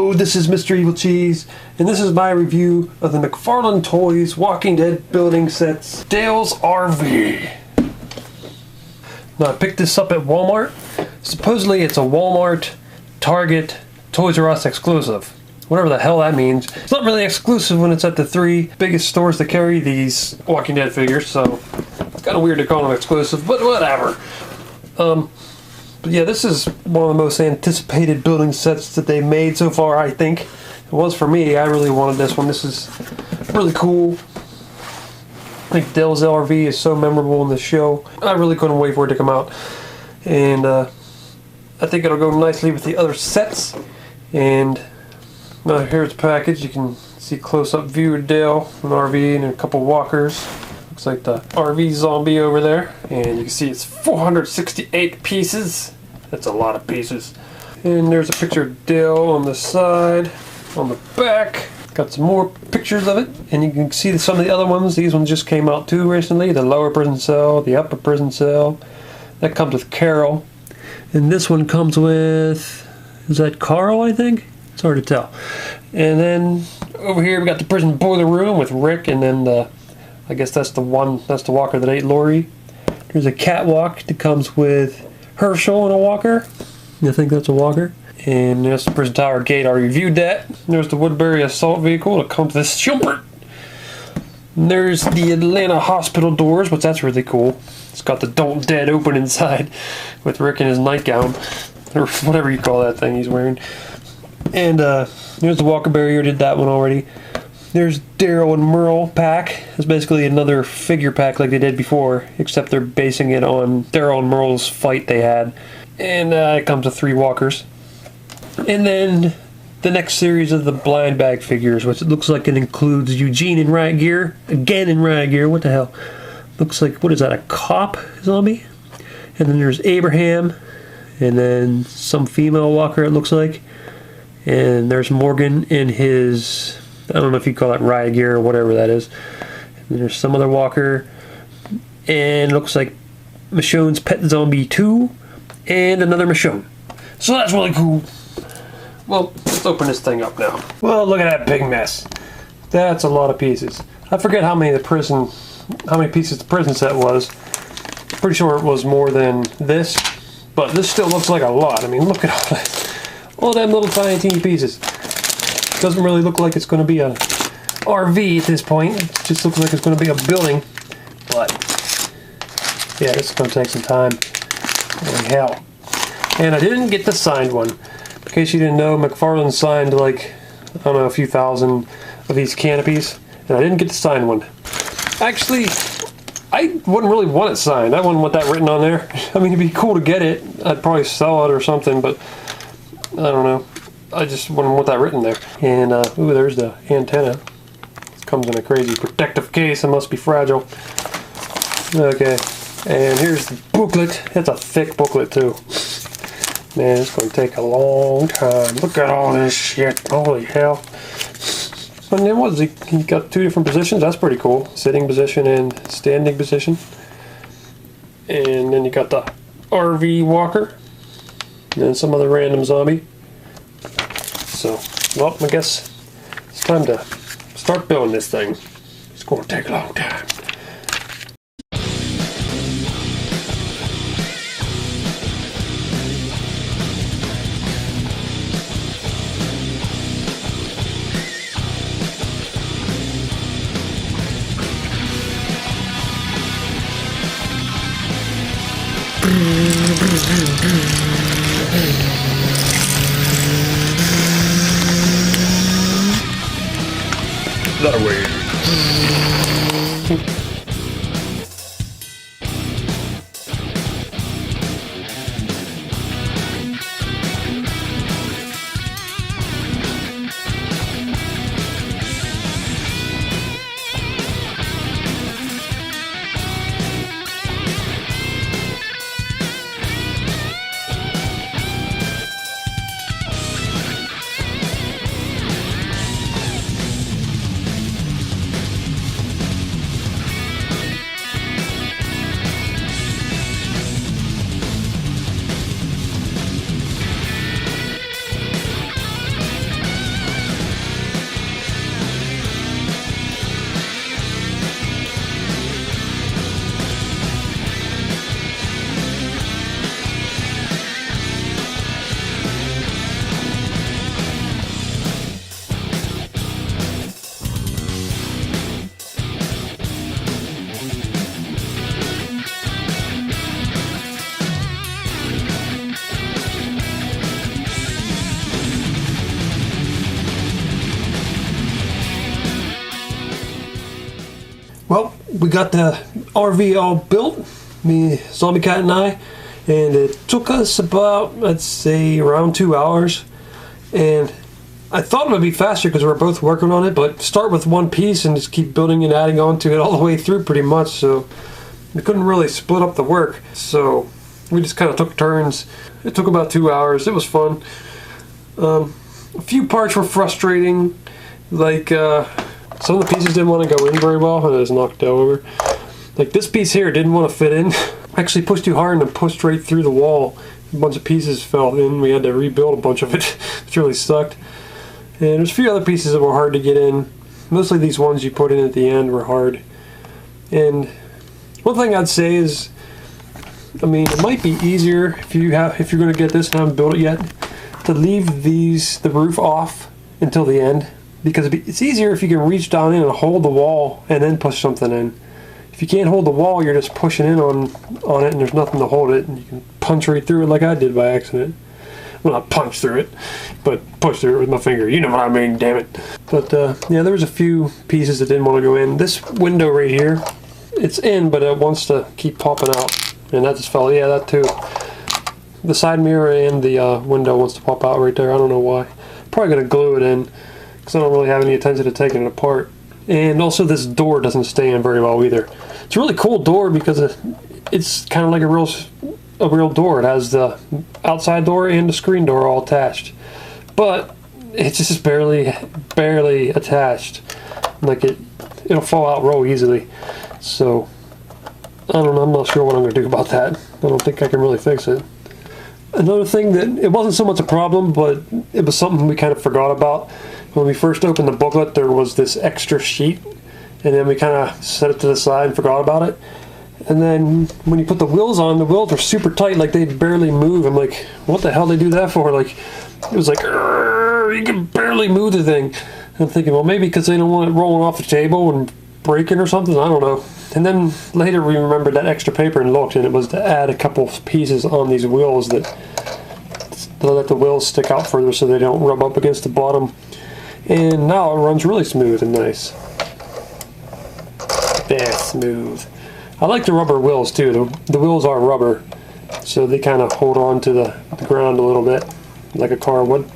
Hello, this is Mr. Evilcheese, and this is my review of the McFarlane Toys Walking Dead building sets, Dale's RV. Now, I picked this up at Walmart. Supposedly it's a Walmart, Target, Toys R Us exclusive. Whatever the hell that means. It's not really exclusive when it's at the three biggest stores that carry these Walking Dead figures, so it's kind of weird to call them exclusive, but whatever. But yeah, this is one of the most anticipated building sets that they made so far, I think. It was for me. I really wanted this one. This is really cool. I think Dale's RV is so memorable in the show. I really couldn't wait for it to come out. And I think it'll go nicely with the other sets. And here's the package. You can see close-up view of Dale, an RV, and a couple walkers. Looks like the RV zombie over there, and you can see it's 468 pieces. That's a lot of pieces. And there's a picture of Dale on the side. On the back, got some more pictures of it, and you can see some of the other ones. These ones just came out too recently. The lower prison cell, the upper prison cell. That comes with Carol, and this one comes with, is that Carl? I think it's hard to tell. And then over here we got the prison boiler room with Rick, and then the, I guess that's the walker that ate Lori. There's a catwalk that comes with Herschel and a walker. I think that's a walker. And there's the prison tower gate. I reviewed that. There's the Woodbury assault vehicle that comes with Schumpert. And there's the Atlanta hospital doors, which that's really cool. It's got the Don't Dead open inside with Rick in his nightgown, or whatever you call that thing he's wearing. And there's the walker barrier. Did that one already. There's Daryl and Merle pack. It's basically another figure pack like they did before, except they're basing it on Daryl and Merle's fight they had. And it comes with 3 walkers. And then the next series of the blind bag figures, which it looks like it includes Eugene in riot gear. Again in riot gear. What the hell? Looks like, what is that, a cop zombie? And then there's Abraham. And then some female walker, it looks like. And there's Morgan in his, I don't know if you call that riot gear or whatever that is. And there's some other walker. And it looks like Michonne's Pet Zombie 2. And another Michonne. So that's really cool. Well, let's open this thing up now. Well, look at that big mess. That's a lot of pieces. I forget how many pieces the prison set was. Pretty sure it was more than this. But this still looks like a lot. I mean, look at all that. All them little tiny teeny pieces. Doesn't really look like it's going to be a RV at this point. It just looks like it's going to be a building. But yeah, this is going to take some time. Holy hell. And I didn't get the signed one. In case you didn't know, McFarlane signed like, I don't know, a few thousand of these canopies. And I didn't get the signed one. Actually, I wouldn't really want it signed. I wouldn't want that written on there. I mean, it'd be cool to get it. I'd probably sell it or something, but I don't know. I just wouldn't want that written there. And, ooh, there's the antenna. It comes in a crazy protective case. It must be fragile. Okay. And here's the booklet. It's a thick booklet, too. Man, it's going to take a long time. Look at all this shit. Holy hell. And then what is he got 2 different positions. That's pretty cool. Sitting position and standing position. And then you got the RV walker. And then some other random zombie. So, well, I guess it's time to start building this thing. It's going to take a long time. That way. Well, we got the RV all built, me, Zombie Cat and I, and it took us about, I'd say, around 2 hours. And I thought it would be faster because we were both working on it, but start with one piece and just keep building and adding on to it all the way through pretty much, so we couldn't really split up the work. So we just kind of took turns. It took about 2 hours. It was fun. A few parts were frustrating, like some of the pieces didn't want to go in very well and it was knocked over. Like this piece here didn't want to fit in. I actually pushed too hard and it pushed right through the wall. A bunch of pieces fell in. We had to rebuild a bunch of it, which really sucked. And there's a few other pieces that were hard to get in. Mostly these ones you put in at the end were hard. And one thing I'd say is, I mean, it might be easier if you're going to get this and haven't built it yet, to leave the roof off until the end, because it's easier if you can reach down in and hold the wall and then push something in. If you can't hold the wall, you're just pushing in on it and there's nothing to hold it, and you can punch right through it like I did by accident. Well, not punch through it, but push through it with my finger. You know what I mean, damn it. But yeah, there was a few pieces that didn't want to go in. This window right here, it's in, but it wants to keep popping out. And that just fell. Yeah, that too. The side mirror and the window wants to pop out right there. I don't know why. Probably going to glue it in because I don't really have any intention of taking it apart. And also this door doesn't stay in very well either. It's a really cool door because it's kind of like a real door. It has the outside door and the screen door all attached, but it's just barely attached. Like it'll fall out real easily. So I don't know. I'm not sure what I'm going to do about that. I don't think I can really fix it. Another thing that it wasn't so much a problem, but it was something we kind of forgot about. When we first opened the booklet, there was this extra sheet, and then we kind of set it to the side and forgot about it. And then when you put the wheels on, the wheels were super tight, like they barely move. I'm like, what the hell did they do that for? Like, it was like, you can barely move the thing. And I'm thinking, well, maybe because they don't want it rolling off the table and breaking or something. I don't know. And then later we remembered that extra paper and looked, and it was to add a couple of pieces on these wheels that let the wheels stick out further so they don't rub up against the bottom. And now it runs really smooth and nice. That's smooth. I like the rubber wheels too. The wheels are rubber, so they kind of hold on to the ground a little bit, like a car would.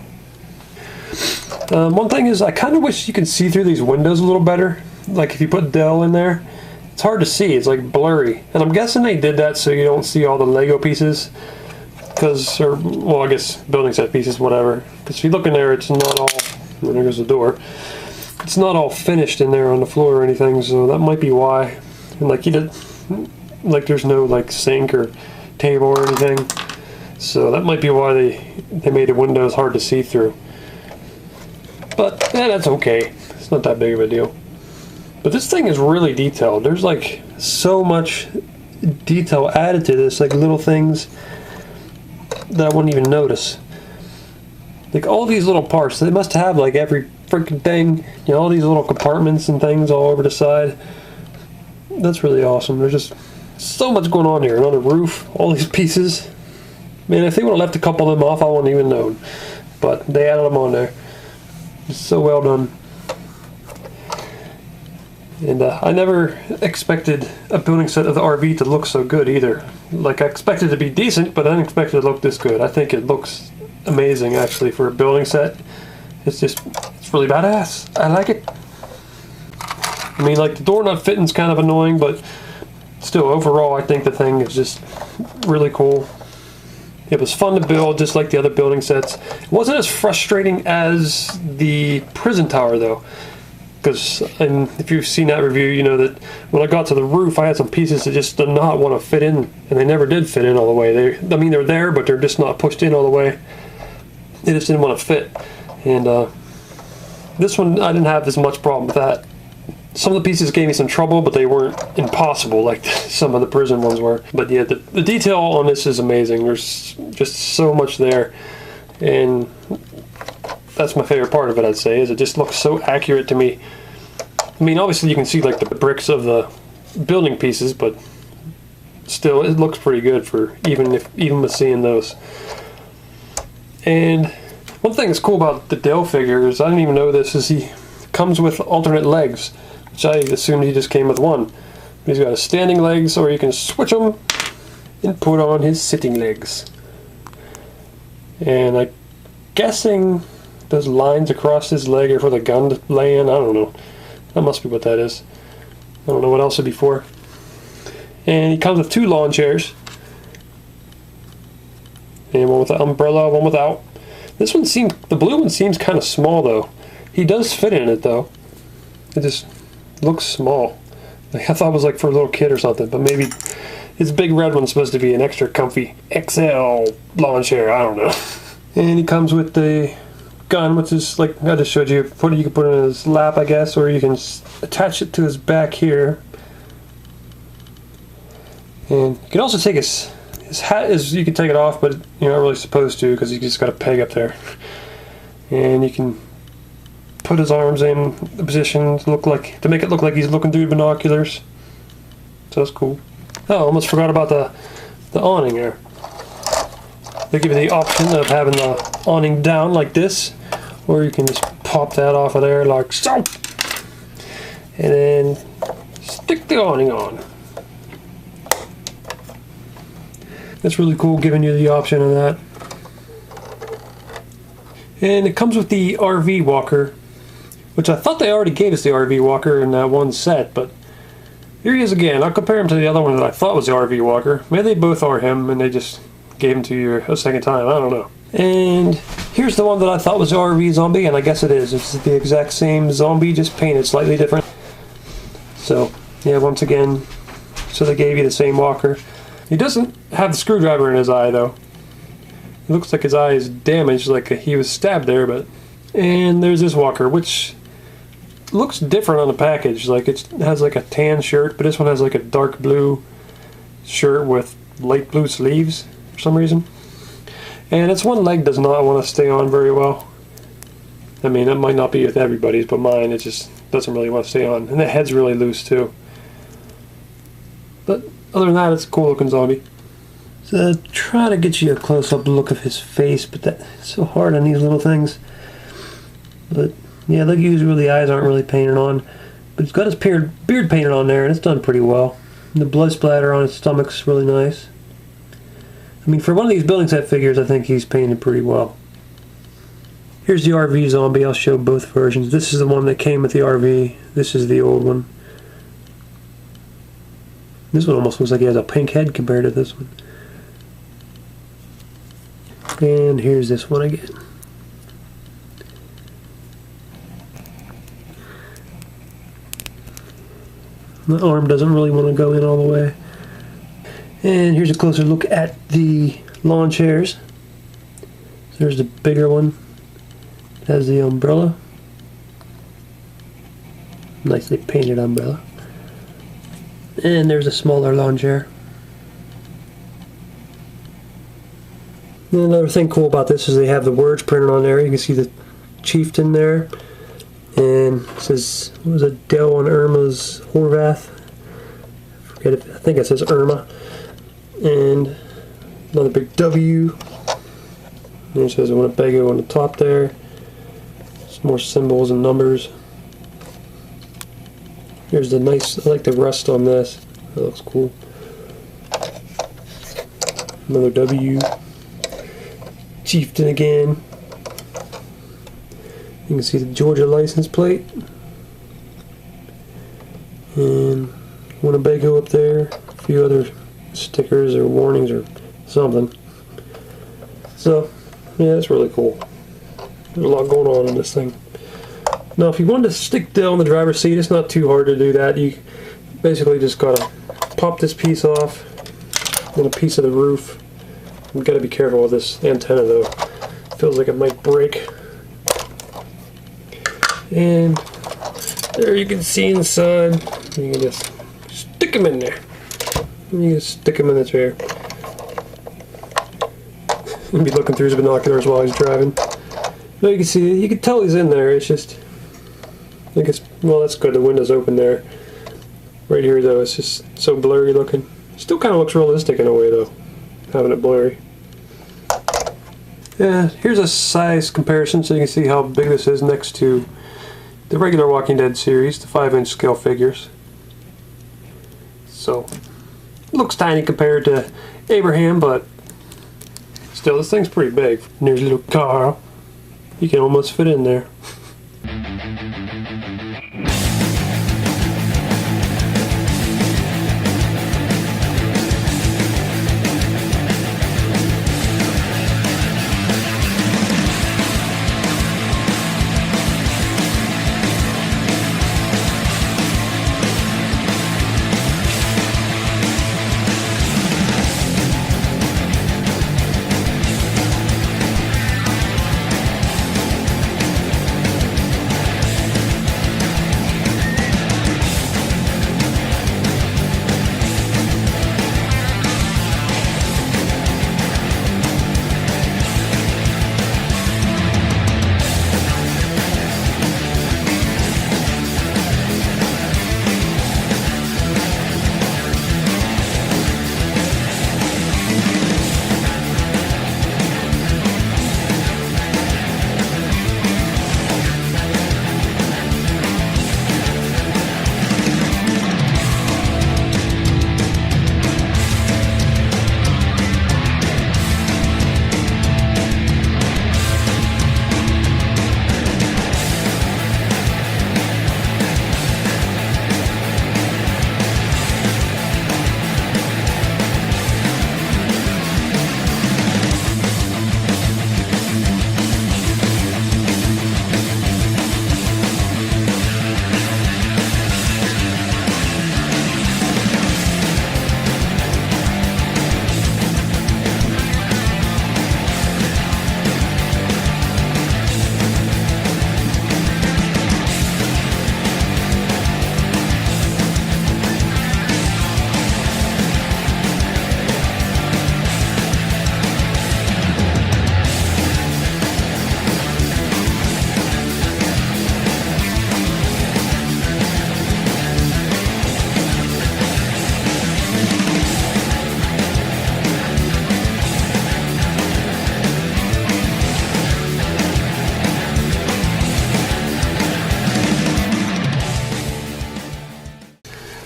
One thing is, I kind of wish you could see through these windows a little better. Like if you put Dell in there, it's hard to see. It's like blurry. And I'm guessing they did that so you don't see all the Lego pieces. Well, I guess building set pieces, whatever. Because if you look in there, it's not all, well, there goes the door. It's not all finished in there on the floor or anything, so that might be why. And like there's no like sink or table or anything. So that might be why they made the windows hard to see through. But yeah, that's okay. It's not that big of a deal. But this thing is really detailed. There's like so much detail added to this, like little things that I wouldn't even notice. Like all these little parts, they must have like every freaking thing, you know, all these little compartments and things all over the side. That's really awesome. There's just so much going on here. And on the roof, all these pieces. Man, if they would have left a couple of them off, I wouldn't even known. But they added them on there. It's so well done. And I never expected a building set of the RV to look so good either. Like, I expected it to be decent, but I didn't expect it to look this good. I think it looks amazing, actually, for a building set. It's really badass. I like it. I mean, like, the door not fitting is kind of annoying, but still, overall, I think the thing is just really cool. It was fun to build, just like the other building sets. It wasn't as frustrating as the prison tower, though. Because, and if you've seen that review, you know that when I got to the roof, I had some pieces that just did not want to fit in, and they never did fit in all the way. I mean, they're there, but they're just not pushed in all the way. They just didn't want to fit. And this one, I didn't have as much problem with that. Some of the pieces gave me some trouble, but they weren't impossible like some of the prison ones were. But yeah, the detail on this is amazing. There's just so much there. And that's my favorite part of it, I'd say, is it just looks so accurate to me. I mean, obviously you can see like the bricks of the building pieces, but still it looks pretty good for even with seeing those. And one thing that's cool about the Dell figure is, I didn't even know this, is he comes with alternate legs, which I assumed he just came with one. He's got his standing legs, or you can switch them and put on his sitting legs. And I'm guessing those lines across his leg are for the gun to lay in. I don't know. That must be what that is. I don't know what else it'd be for. And he comes with 2 lawn chairs. And one with an umbrella, one without. This one seems, the blue one seems kind of small though. He does fit in it though. It just looks small. Like, I thought it was like for a little kid or something, but maybe his big red one's supposed to be an extra comfy XL lawn chair. I don't know. And he comes with the gun, which is like I just showed you. You can put it in his lap, I guess, or you can attach it to his back here. And you can also take his hat. You can take it off, but you're not really supposed to because you just got a peg up there. And you can put his arms in the position to make it look like he's looking through binoculars. So that's cool. Oh, almost forgot about the awning there. They give you the option of having the awning down like this, or you can just pop that off of there like so, and then stick the awning on. That's really cool, giving you the option of that. And it comes with the RV walker, which I thought they already gave us the RV walker in that one set, but here he is again. I'll compare him to the other one that I thought was the RV walker. Maybe they both are him and they just gave him to you a second time. I don't know. And here's the one that I thought was the RV zombie, and I guess it is. It's the exact same zombie, just painted slightly different. So, yeah, once again, so they gave you the same walker. He doesn't have the screwdriver in his eye, though. It looks like his eye is damaged, like he was stabbed there, but... And there's this walker, which looks different on the package. Like, it has like a tan shirt, but this one has like a dark blue shirt with light blue sleeves for some reason. And its one leg does not want to stay on very well. I mean, it might not be with everybody's, but mine, it just doesn't really want to stay on. And the head's really loose too. But other than that, it's a cool looking zombie. So try to get you a close-up look of his face, but that's so hard on these little things. But yeah, look, usually the eyes aren't really painted on. But he's got his beard painted on there, and it's done pretty well. And the blood splatter on his stomach's really nice. I mean, for one of these building set figures, I think he's painted pretty well. Here's the RV zombie. I'll show both versions. This is the one that came with the RV. This is the old one. This one almost looks like he has a pink head compared to this one. And here's this one again. The arm doesn't really want to go in all the way. And here's a closer look at the lawn chairs. There's the bigger one. It has the umbrella. Nicely painted umbrella. And there's a smaller lawn chair. And another thing cool about this is they have the words printed on there. You can see the chieftain there. And it says, what was it, Dell and Irma's Horvath. I think it says Irma. And another big W. And it says Winnebago on the top there. Some more symbols and numbers. Here's the nice, I like the rust on this. That looks cool. Another W. Chieftain again. You can see the Georgia license plate. And Winnebago up there. A few other stickers or warnings or something. So, yeah, that's really cool. There's a lot going on in this thing. Now, if you wanted to stick Dell in the driver's seat, it's not too hard to do that. You basically just gotta pop this piece off and a piece of the roof. You've got to be careful with this antenna though. Feels like it might break. And there you can see inside. You can just stick them in there. And you just stick them in the chair. He'll be looking through his binoculars while he's driving. But you can see, you can tell he's in there. It's just, I think it's, well, that's good. The window's open there. Right here, though, it's just so blurry looking. Still kind of looks realistic in a way, though, having it blurry. Yeah, here's a size comparison so you can see how big this is next to the regular Walking Dead series, the 5-inch scale figures. So, looks tiny compared to Abraham, but still, this thing's pretty big. And there's little Carl. You can almost fit in there.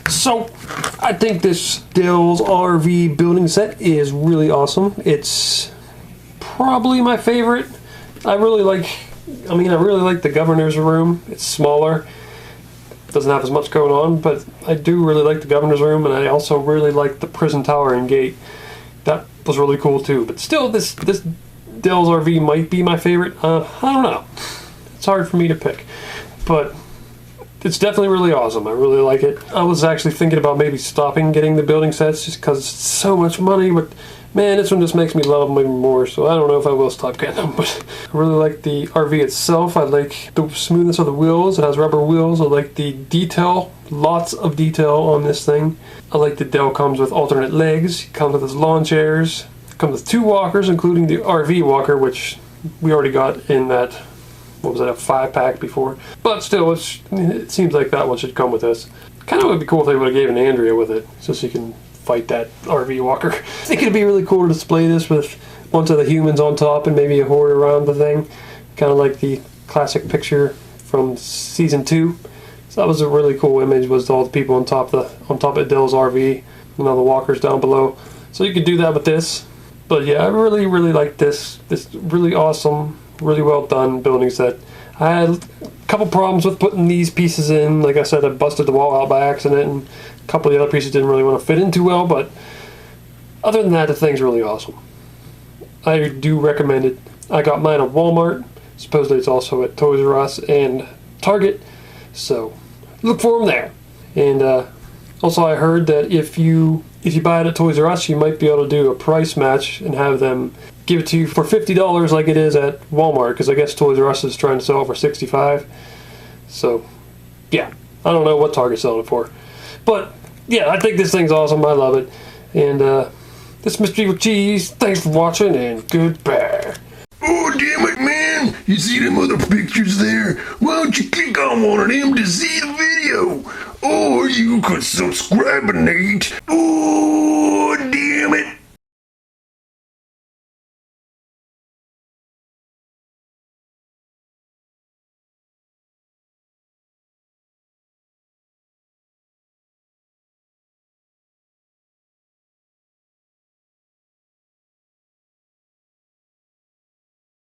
So, I think this Dale's RV building set is really awesome. It's probably my favorite. I really like the governor's room. It's smaller. Doesn't have as much going on, but I do really like the governor's room, and I also really like the prison tower and gate. That was really cool too. But still, this Dale's RV might be my favorite. I don't know. It's hard for me to pick, but it's definitely really awesome. I really like it. I was actually thinking about maybe stopping getting the building sets just because it's so much money, but man, this one just makes me love them even more, so I don't know if I will stop getting them. But I really like the RV itself. I like the smoothness of the wheels. It has rubber wheels. I like the detail, lots of detail on this thing. I like that Dale comes with alternate legs. It comes with his lawn chairs. It comes with 2 walkers, including the RV walker, which we already got in that, what was it, a 5-pack before. But still, it seems like that one should come with this. Kind of would be cool if they would have given Andrea with it, so she can fight that RV walker. I think it'd be really cool to display this with a bunch of the humans on top and maybe a horde around the thing. Kind of like the classic picture from season 2. So that was a really cool image, was all the people on top of Dale's RV and all the walkers down below. So you could do that with this. But yeah, I really like this really awesome, really well done building set. I had a couple problems with putting these pieces in. Like I said, I busted the wall out by accident, and a couple of the other pieces didn't really want to fit in too well, but other than that, the thing's really awesome. I do recommend it. I got mine at Walmart. Supposedly it's also at Toys R Us and Target, so look for them there. And also I heard that if you buy it at Toys R Us, you might be able to do a price match and have them give it to you for $50 like it is at Walmart, because I guess Toys R Us is trying to sell it for $65. So yeah, I don't know what Target's selling it for, but yeah, I think this thing's awesome. I love it. And this is Mr. Evilcheese. Thanks for watching, and goodbye. Oh, damn it, man. You see them other pictures there? Why don't you click on one of them to see the video? Or you could subscribe, Nate. Oh, damn it.